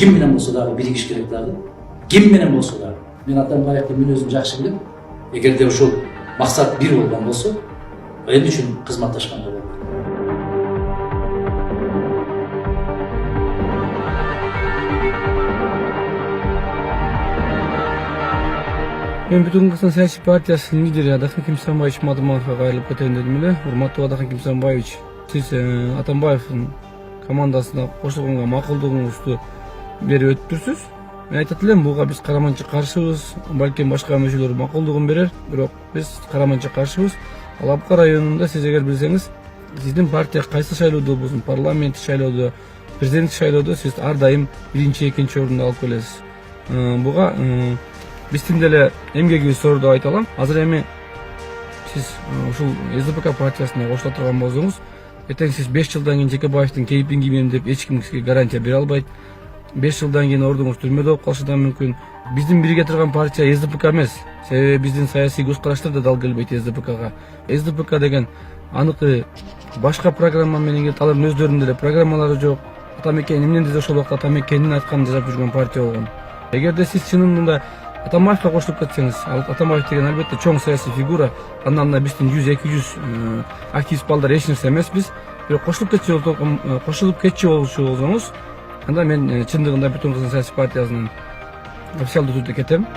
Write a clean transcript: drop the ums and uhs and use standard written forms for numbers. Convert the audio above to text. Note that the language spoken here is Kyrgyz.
ким менен болсо дагы биригиш керек дагы. Ким менен болсо дагы. Мен Атамбаевдин мүнөзүн жакшы билем. Эгерде ошол максат бир болгон болсо, эмне үчүн кызматташканга болот? Мен Бүтүн Кыргызстан саясий партиясынын лидери Адахмет Имсанбаевич Мадымановго кайрылып кетейин дедим эле. Урматтуу Адахмет Имсанбаевич, сиз Атамбаевдин командасына кошулганга макулдугуңузду берип өттүрсүз. Мен айтат элем, буга биз караманча каршыбыз, балким башка мүчөлөр макулдугун берер, бирок биз караманча каршыбыз. Ал Апка районунда сиз эгер билсеңиз, сиздин партия кайсы шайлоодо болсун, парламенттик шайлоодо, президенттик шайлоодо сиз ар дайым биринчи, экинчи орунду алып келесиз. Буга биздин деле эмгегибиз зор деп айта алам. Азыр эми сиз ушул СДПК партиясына кошула турган болсоңуз, эртең сиз 5 жылдан кийин Жекебаевдин кейпин киймем деп эч ким сизге гарантия бере албайт. 5 жылдан кийин ордуңуз түрмөдө болуп калышы да мүмкүн. Биздин бирге турган партия СДПК эмес. Себеби биздин саясий көз караштар да дал келбейт СДПКга. СДПК деген аныкы башка программа менен келет. Алардын өздөрүнүн деле программалары жок. Атамекен эмнеди ошол убакта Атамекендин айтканын жасап жүргөн партия болгон. Эгерде сиз чынында Атамбаевга кошулуп кетсеңиз, Атамбаев деген албетте чоң саясий фигура, андан да биздин 100-200 активист балдар эч нерсе эмес биз. Бирок кошулуп кетчү болчу болсоңуз, анда мен чындыгында Бүтүн Кыргызстан саясий партиясынын официалдуу түрдө кетем.